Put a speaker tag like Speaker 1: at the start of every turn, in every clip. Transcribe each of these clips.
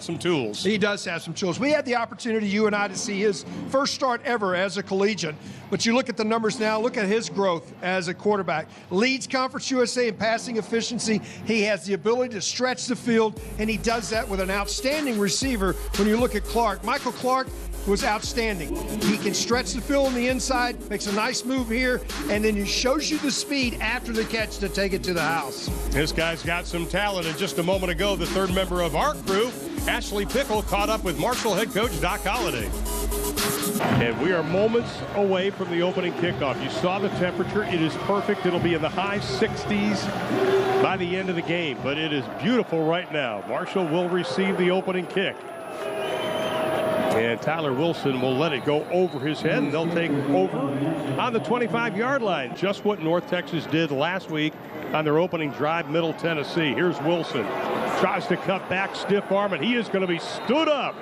Speaker 1: some tools.
Speaker 2: He does have some tools. We had the opportunity, you and I, to see his first start ever as a collegian. But you look at the numbers now, look at his growth as a quarterback. Leads Conference USA in passing efficiency. He has the ability to stretch the field, and he does that with an outstanding receiver. When you look at Clark, Michael Clark was outstanding. He can stretch the field on the inside, makes a nice move here, and then he shows you the speed after the catch to take it to the house.
Speaker 1: This guy's got some talent, and just a moment ago, the third member of our crew, Ashley Pickle, caught up with Marshall head coach Doc Holliday. And we are moments away from the opening kickoff. You saw the temperature. It is perfect. It'll be in the high 60s by the end of the game, but it is beautiful right now. Marshall will receive the opening kick. And Tyler Wilson will let it go over his head, and they'll take over on the 25-yard line. Just what North Texas did last week on their opening drive, Middle Tennessee. Here's Wilson. Tries to cut back, stiff arm, and he is going to be stood up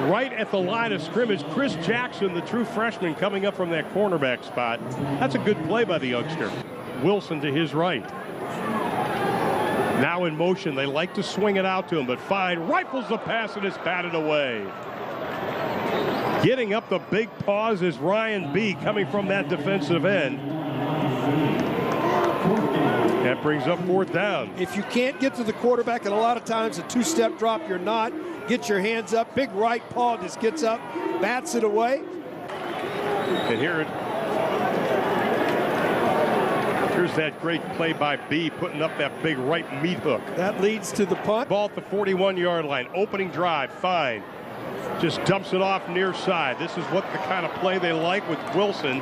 Speaker 1: right at the line of scrimmage. Chris Jackson, the true freshman, coming up from that cornerback spot. That's a good play by the youngster. Wilson to his right. Now in motion. They like to swing it out to him, but Fine rifles the pass and is batted away. Getting up the big paws is Ryan B. coming from that defensive end. That brings up fourth down.
Speaker 2: If you can't get to the quarterback, and a lot of times a two-step drop, you're not. Get your hands up. Big right paw just gets up, bats it away.
Speaker 1: And here's that great play by B, putting up that big right meat hook.
Speaker 2: That leads to the punt.
Speaker 1: Ball at the 41-yard line. Opening drive, Fine. Just dumps it off near side. This is what the kind of play they like with Wilson.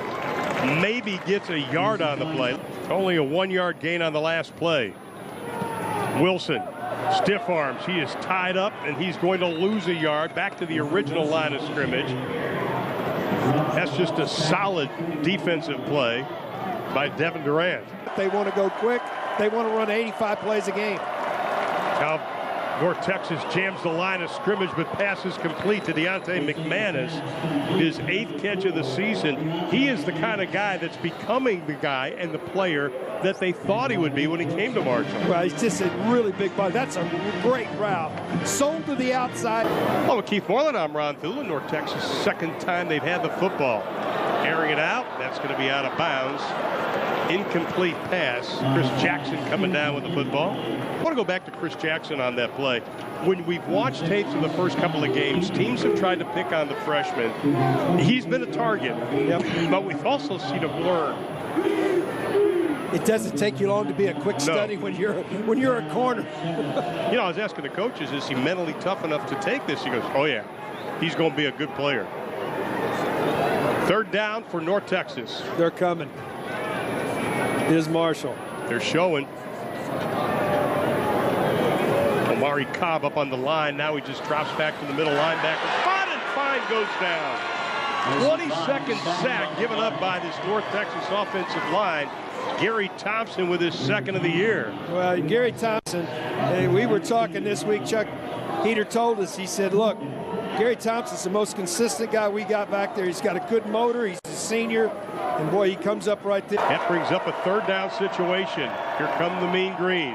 Speaker 1: Maybe gets a yard on the play. Only a 1-yard gain on the last play. Wilson, stiff arms. He is tied up, and he's going to lose a yard back to the original line of scrimmage. That's just a solid defensive play by Devin Durant.
Speaker 2: They want to go quick. They want to run 85 plays a game.
Speaker 1: Now, North Texas jams the line of scrimmage, but passes complete to Deontay McManus, his 8th catch of the season. He is the kind of guy that's becoming the guy and the player that they thought he would be when he came to Marshall.
Speaker 2: Well, he's just a really big body. That's a great route. Sold to the outside.
Speaker 1: Well, with Keith Moreland, I'm Ron Thulin. North Texas, second time they've had the football. Airing it out. That's going to be out of bounds. Incomplete pass. Chris Jackson coming down with the football. I want to go back to Chris Jackson on that play. When we've watched tapes of the first couple of games, teams have tried to pick on the freshman. He's been a target, but we've also seen him learn.
Speaker 2: It doesn't take you long to be a quick study when you're a corner.
Speaker 1: You know, I was asking the coaches, is he mentally tough enough to take this? He goes, oh yeah, he's going to be a good player. Third down for North Texas.
Speaker 2: They're coming. Here's Marshall.
Speaker 1: They're showing. Omari Cobb up on the line. Now he just drops back to the middle linebacker. Spotted. Fine goes down. 22nd sack given up by this North Texas offensive line. Gary Thompson with his 2nd of the year.
Speaker 2: Well, Gary Thompson, we were talking this week. Chuck Heater told us, he said, look, Gary Thompson's the most consistent guy we got back there. He's got a good motor. He's a senior. And, boy, he comes up right there.
Speaker 1: That brings up a third down situation. Here come the Mean Green.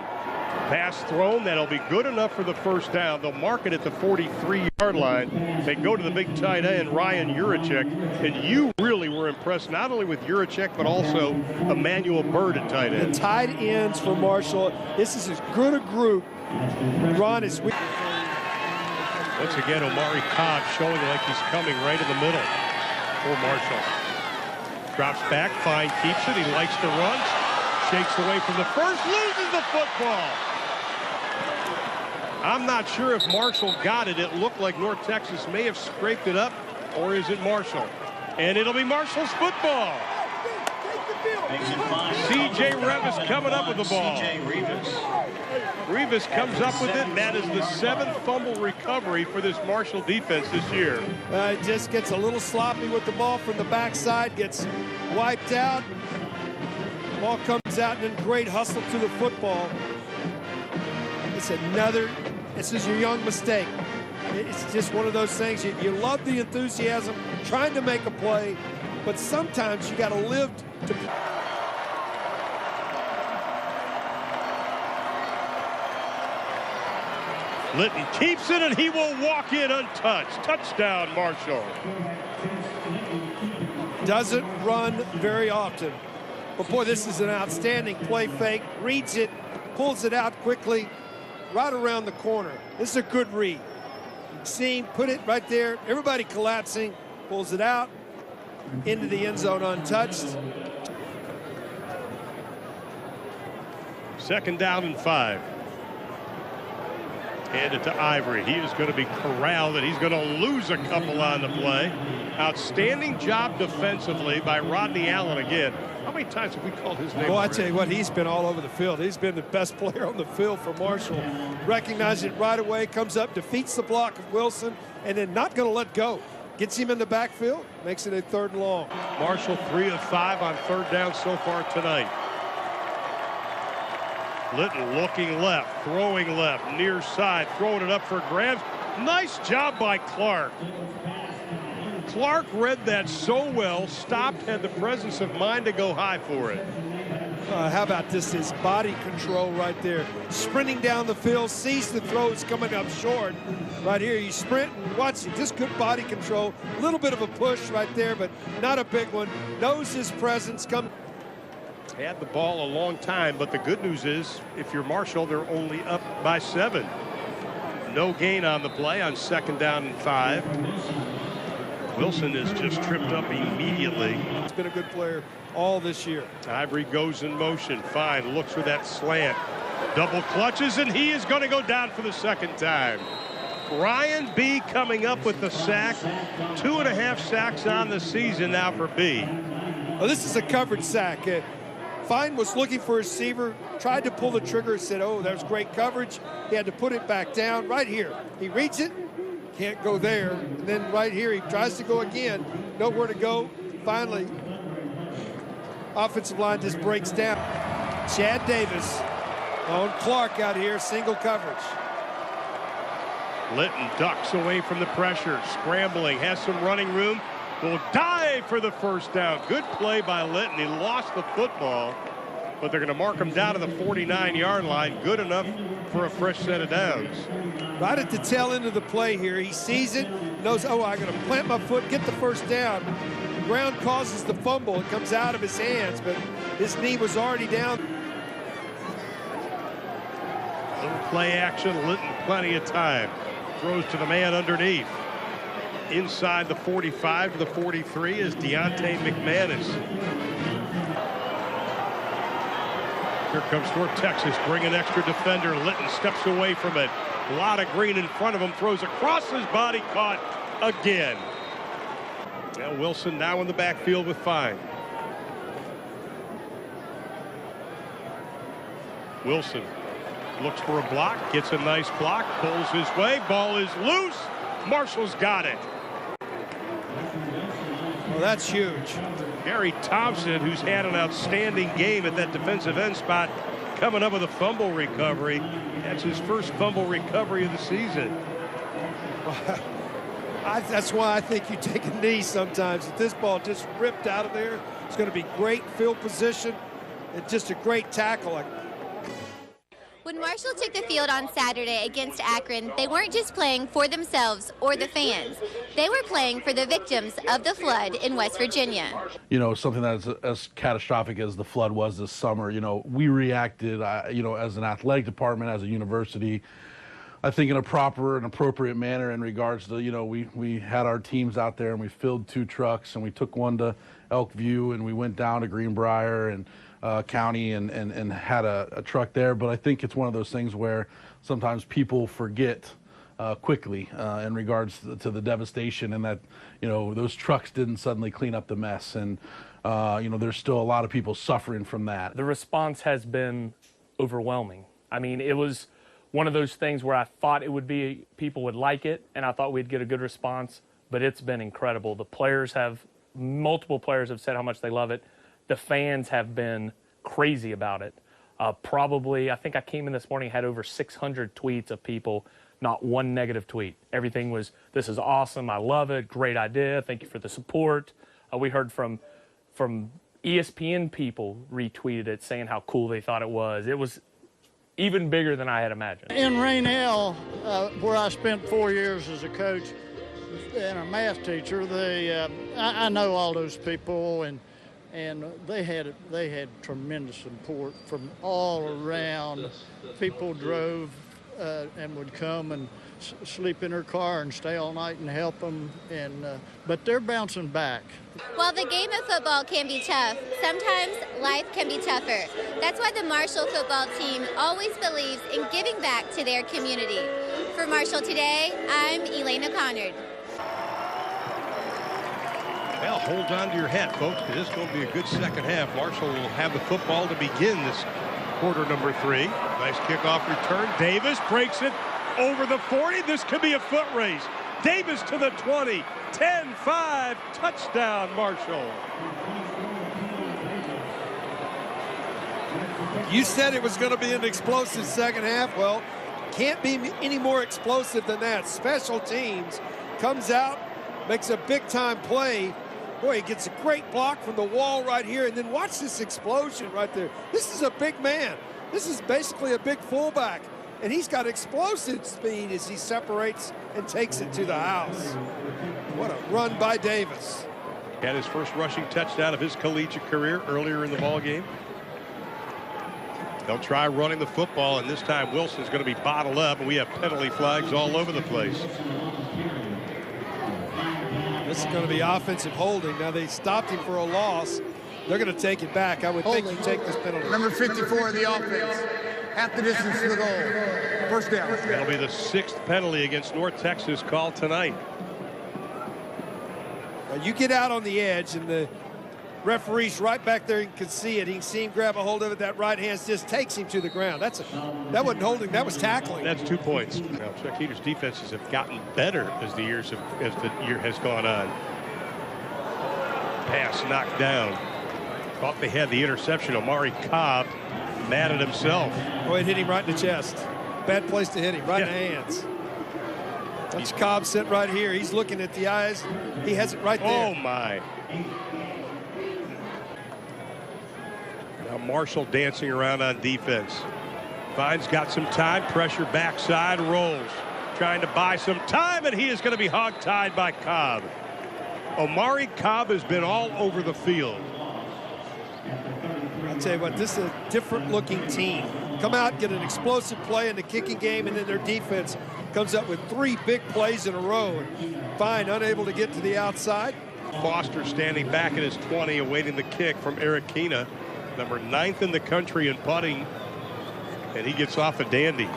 Speaker 1: Pass thrown. That'll be good enough for the first down. They'll mark it at the 43-yard line. They go to the big tight end, Ryan Juracek. And you really were impressed not only with Juracek, but also Emmanuel Bird at tight end.
Speaker 2: The tight ends for Marshall. This is as good a group. Ron is...
Speaker 1: Once again, Omari Cobb showing like he's coming right in the middle for Marshall. Drops back, Fine keeps it. He likes to run. Shakes away from the first, loses the football. I'm not sure if Marshall got it. It looked like North Texas may have scraped it up, or is it Marshall? And it'll be Marshall's football. C.J. Revis coming up with the ball. Revis comes up with it, and that is the 7th fumble recovery for this Marshall defense this year.
Speaker 2: It just gets a little sloppy with the ball from the backside, gets wiped out. Ball comes out, and then great hustle to the football. This is your young mistake. It's just one of those things. You love the enthusiasm, trying to make a play, but sometimes you got to live to...
Speaker 1: Litton keeps it, and he will walk in untouched. Touchdown, Marshall.
Speaker 2: Doesn't run very often. But, boy, this is an outstanding play fake. Reads it, pulls it out quickly, right around the corner. This is a good read. See him put it right there. Everybody collapsing, pulls it out into the end zone untouched.
Speaker 1: 2nd down and 5. Hand it to Ivory. He is going to be corralled, and he's going to lose a couple on the play. Outstanding job defensively by Rodney Allen again. How many times have we called his name?
Speaker 2: Well, I tell you what, he's been all over the field. He's been the best player on the field for Marshall. Recognizes it right away, comes up, defeats the block of Wilson, and then not going to let go. Gets him in the backfield, makes it a 3rd and long.
Speaker 1: Marshall 3 of 5 on 3rd down so far tonight. Litton looking left, throwing left, near side, throwing it up for grabs. Nice job by Clark. Clark read that so well, stopped, had the presence of mind to go high for it.
Speaker 2: How about this? His body control right there. Sprinting down the field, sees the throws coming up short. Right here, he's sprinting. Watch it, just good body control. A little bit of a push right there, but not a big one. Knows his presence.
Speaker 1: Had the ball a long time, but the good news is, if you're Marshall, they're only up by 7. No gain on the play on 2nd down and 5. Wilson is just tripped up immediately.
Speaker 2: He's been a good player all this year.
Speaker 1: Ivory goes in motion. Fine. Looks for that slant. Double clutches, and he is going to go down for the 2nd time. Ryan B coming up with the sack. 2.5 sacks on the season now for B.
Speaker 2: Well, this is a covered sack. Fine was looking for a receiver, tried to pull the trigger, said, oh, there's great coverage. He had to put it back down right here. He reads it, can't go there. And then right here, he tries to go again, nowhere to go. Finally, offensive line just breaks down. Chad Davis on Clark out here, single coverage.
Speaker 1: Litton ducks away from the pressure, scrambling, has some running room. Will dive for the 1st down. Good play by Litton. He lost the football, but they're going to mark him down to the 49-yard line. Good enough for a fresh set of downs.
Speaker 2: Right at the tail end of the play here, he sees it, knows, oh, I'm going to plant my foot, get the 1st down. The ground causes the fumble. It comes out of his hands, but his knee was already down.
Speaker 1: Little play action, Litton plenty of time. Throws to the man underneath. Inside the 45 to the 43 is Deontay McManus. Here comes North Texas, bring an extra defender. Litton steps away from it. A lot of green in front of him, throws across his body, caught again. Now Wilson now in the backfield with Fine. Wilson looks for a block, gets a nice block, pulls his way, ball is loose. Marshall's got it.
Speaker 2: Well, that's huge.
Speaker 1: Gary Thompson, who's had an outstanding game at that defensive end spot, coming up with a fumble recovery. That's his first fumble recovery of the season.
Speaker 2: That's why I think you take a knee sometimes. If this ball just ripped out of there, it's going to be great field position and just a great tackle.
Speaker 3: When Marshall took the field on Saturday against Akron, they weren't just playing for themselves or the fans. They were playing for the victims of the flood in West Virginia.
Speaker 4: You know, something that's as catastrophic as the flood was this summer, you know, we reacted, you know, as an athletic department, as a university, I think in a proper and appropriate manner in regards to, you know, we had our teams out there and we filled 2 trucks and we took one to Elkview and we went down to Greenbrier and County and had a truck there. But I think it's one of those things where sometimes people forget quickly in regards to the devastation, and that, you know, those trucks didn't suddenly clean up the mess, and you know, there's still a lot of people suffering from that.
Speaker 5: The response has been overwhelming. I mean, it was one of those things where I thought it would be, people would like it, and I thought we'd get a good response, but it's been incredible. The players multiple players have said how much they love it. The fans have been crazy about it. Probably, I think I came in this morning, had over 600 tweets of people, not one negative tweet. Everything was, this is awesome, I love it, great idea, thank you for the support. We heard from ESPN people retweeted it saying how cool they thought it was. even bigger than I had imagined.
Speaker 6: In Rainelle, where I spent 4 years as a coach and a math teacher, I know all those people, and they had tremendous support from all around. People drove and would come and sleep in their car and stay all night and help them, but they're bouncing back.
Speaker 3: While the game of football can be tough, sometimes life can be tougher. That's why the Marshall football team always believes in giving back to their community. For Marshall Today, I'm Elena Connard.
Speaker 1: Well, hold on to your hat, folks, because this is going to be a good second half. Marshall will have the football to begin this quarter number 3. Nice kickoff return. Davis breaks it over the 40. This could be a foot race. Davis to the 20. 10-5. Touchdown, Marshall.
Speaker 2: You said it was going to be an explosive second half. Well, can't be any more explosive than that. Special teams comes out, makes a big-time play. Boy, he gets a great block from the wall right here, and then watch this explosion right there. This is a big man. This is basically a big fullback, and he's got explosive speed as he separates and takes it to the house. What a run by Davis.
Speaker 1: Had his first rushing touchdown of his collegiate career earlier in the ball game. They'll try running the football, and this time Wilson's going to be bottled up, and we have penalty flags all over the place.
Speaker 2: This is going to be offensive holding. Now they stopped him for a loss. They're going to take it back. I would think you take this penalty.
Speaker 7: Number 54 of the offense. Half the distance to the goal. First down.
Speaker 1: That'll be the 6th penalty against North Texas called tonight.
Speaker 2: Now you get out on the edge, and the referee's right back there. You can see it. He can see him grab a hold of it. That right hand just takes him to the ground. That wasn't holding. That was tackling.
Speaker 1: That's 2 points. Now, Chuck Heater's defenses have gotten better as the year has gone on. Pass knocked down. Thought they had the interception. Omari Cobb mad at himself.
Speaker 2: Boy, it hit him right in the chest. Bad place to hit him. Right in the hands. That's Cobb sitting right here. He's looking at the eyes. He has it right there.
Speaker 1: Oh, my. Now Marshall dancing around on defense. Fine's got some time. Pressure backside. Rolls. Trying to buy some time, and he is going to be hog-tied by Cobb. Omari Cobb has been all over the field.
Speaker 2: I'll tell you what, this is a different-looking team. Come out, get an explosive play in the kicking game, and then their defense comes up with 3 big plays in a row. Fine, unable to get to the outside.
Speaker 1: Foster standing back at his 20, awaiting the kick from Eric Kina, number 9th in the country in putting, and he gets off a dandy.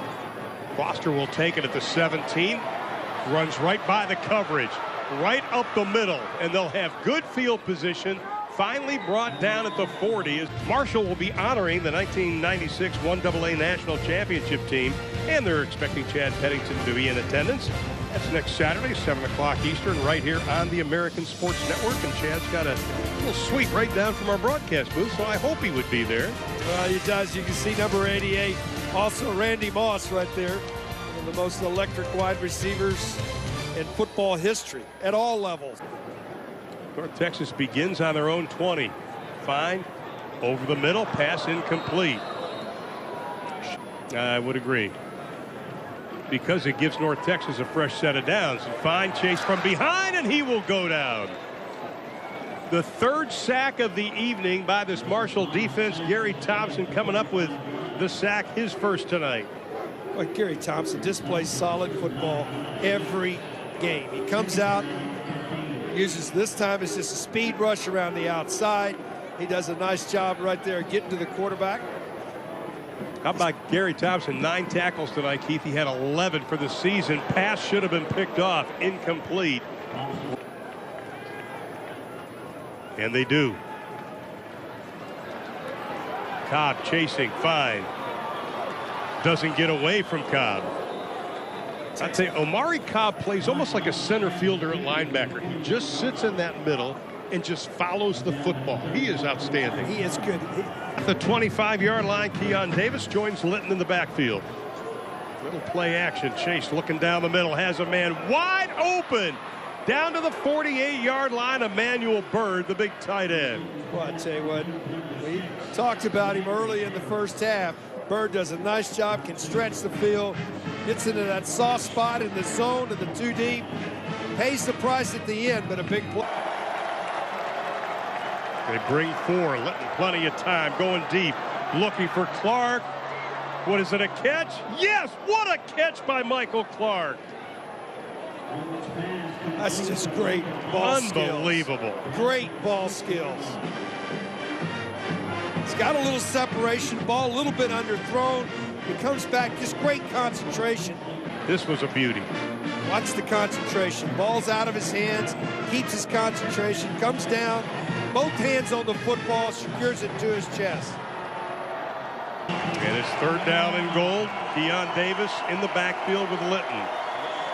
Speaker 1: Foster will take it at the 17, runs right by the coverage, right up the middle, and they'll have good field position. Finally brought down at the 40. Marshall will be honoring the 1996 1AA National Championship team, and they're expecting Chad Pennington to be in attendance. That's next Saturday, 7 o'clock Eastern, right here on the American Sports Network. And Chad's got a little suite right down from our broadcast booth, so I hope he would be there.
Speaker 2: Well, he does. You can see number 88, also Randy Moss right there, one of the most electric wide receivers in football history at all levels.
Speaker 1: North Texas begins on their own 20. Fine. Over the middle. Pass incomplete. I would agree. Because it gives North Texas a fresh set of downs. And Fine chase from behind, and he will go down. The 3rd sack of the evening by this Marshall defense. Gary Thompson coming up with the sack, his first tonight.
Speaker 2: Well, Gary Thompson displays solid football every game. He comes out, uses this time as just a speed rush around the outside. He does a nice job right there getting to the quarterback.
Speaker 1: How about Gary Thompson? 9 tackles tonight, Keith. He had 11 for the season. Pass should have been picked off. Incomplete. And they do. Cobb chasing. Fine. Doesn't get away from Cobb. I'd say Omari Cobb plays almost like a center fielder at linebacker. He just sits in that middle and just follows the football. He is outstanding.
Speaker 2: He is good.
Speaker 1: At the 25-yard line, Keon Davis joins Linton in the backfield. Little play action. Chase looking down the middle, has a man wide open. Down to the 48-yard line, Emmanuel Byrd, the big tight end.
Speaker 2: Well, I tell you what, we talked about him early in the first half. Bird does a nice job, can stretch the field, gets into that soft spot in the zone and the 2 deep, pays the price at the end, but a big play.
Speaker 1: They bring 4, letting plenty of time, going deep, looking for Clark. What is it, a catch? Yes, what a catch by Michael Clark.
Speaker 2: That's just great ball skills.
Speaker 1: Unbelievable.
Speaker 2: Great ball skills. He's got a little separation, ball a little bit underthrown. He comes back, just great concentration.
Speaker 1: This was a beauty.
Speaker 2: Watch the concentration. Ball's out of his hands, keeps his concentration, comes down, both hands on the football, secures it to his chest.
Speaker 1: And it's 3rd down and goal. Keon Davis in the backfield with Litton.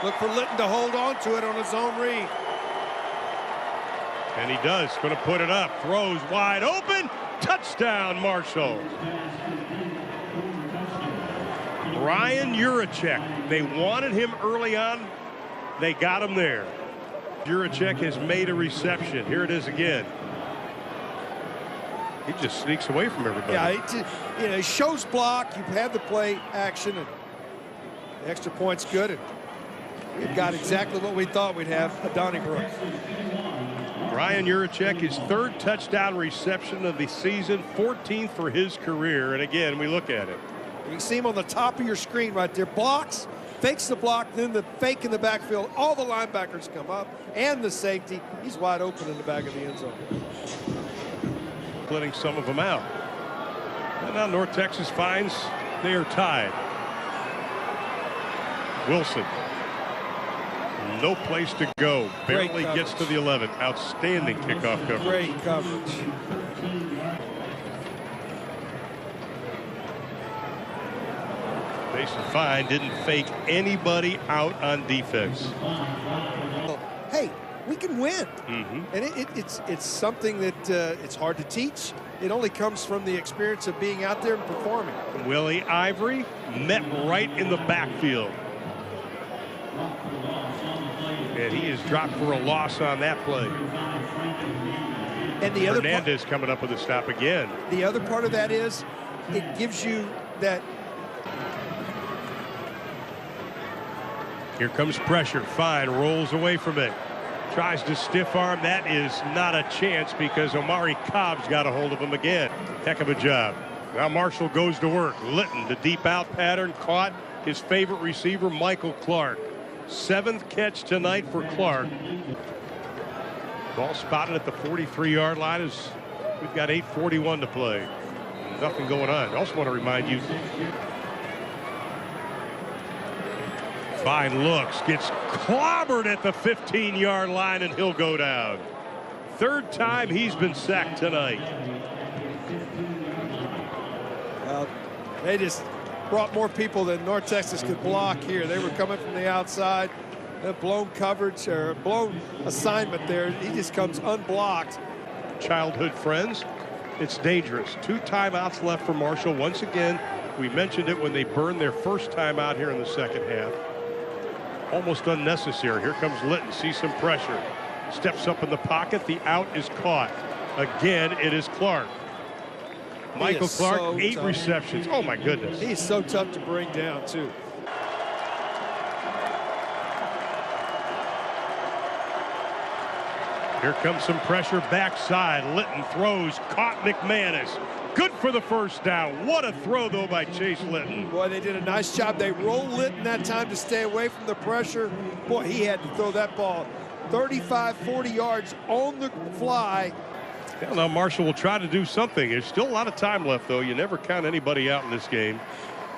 Speaker 2: Look for Litton to hold on to it on his own read.
Speaker 1: And he does. Going to put it up. Throws wide open. Touchdown, Marshall. Ryan Juracek. They wanted him early on. They got him there. Juracek has made a reception. Here it is again. He just sneaks away from everybody.
Speaker 2: Yeah, he shows block. You have the play action, and the extra point's good. And we've got exactly what we thought we'd have at Donnybrook.
Speaker 1: Ryan Juracek, his 3rd touchdown reception of the season, 14th for his career. And again, we look at it.
Speaker 2: You can see him on the top of your screen right there. Blocks, fakes the block, then the fake in the backfield. All the linebackers come up, and the safety. He's wide open in the back of the end zone.
Speaker 1: Splitting some of them out. And now North Texas finds they are tied. Wilson. No place to go. Barely gets to the 11. Outstanding kickoff coverage.
Speaker 2: Great coverage.
Speaker 1: Mason Fine didn't fake anybody out on defense.
Speaker 2: Hey, we can win. And it's something that it's hard to teach. It only comes from the experience of being out there and performing.
Speaker 1: Willie Ivory met right in the backfield. And he is dropped for a loss on that play.
Speaker 2: And the other
Speaker 1: Hernandez coming up with a stop again.
Speaker 2: The other part of that is it gives you that.
Speaker 1: Here comes pressure. Fine rolls away from it. Tries to stiff arm. That is not a chance because Omari Cobb's got a hold of him again. Heck of a job. Now Marshall goes to work. Litton, the deep out pattern, caught his favorite receiver, Michael Clark. 7th catch tonight for Clark. Ball spotted at the 43-yard line as we've got 8:41 to play. Nothing going on. I also want to remind you, Fine looks, gets clobbered at the 15-yard line, and he'll go down. 3rd time he's been sacked tonight.
Speaker 2: They just brought more people than North Texas could block here. They were coming from the outside. A blown coverage or blown assignment there. He just comes unblocked.
Speaker 1: Childhood friends, it's dangerous. 2 timeouts left for Marshall. Once again, we mentioned it when they burned their first timeout here in the 2nd half. Almost unnecessary. Here comes Litton. See some pressure. Steps up in the pocket. The out is caught. Again, it is Clark. Michael Clark,
Speaker 2: so
Speaker 1: 8
Speaker 2: tough.
Speaker 1: receptions. Oh, my goodness.
Speaker 2: He's so tough to bring down, too.
Speaker 1: Here comes some pressure backside. Litton throws, caught McManus. Good for the 1st down. What a throw, though, by Chase Litton.
Speaker 2: Boy, they did a nice job. They rolled Litton that time to stay away from the pressure. Boy, he had to throw that ball 35, 40 yards on the fly.
Speaker 1: Well, now Marshall will try to do something. There's still a lot of time left, though. You never count anybody out in this game.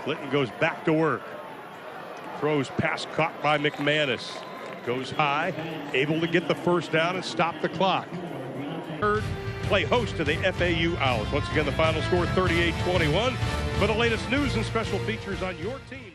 Speaker 1: Litton goes back to work. Throws pass caught by McManus. Goes high, able to get the 1st down and stop the clock. Third, play host to the FAU Owls. Once again, the final score 38-21. For the latest news and special features on your team.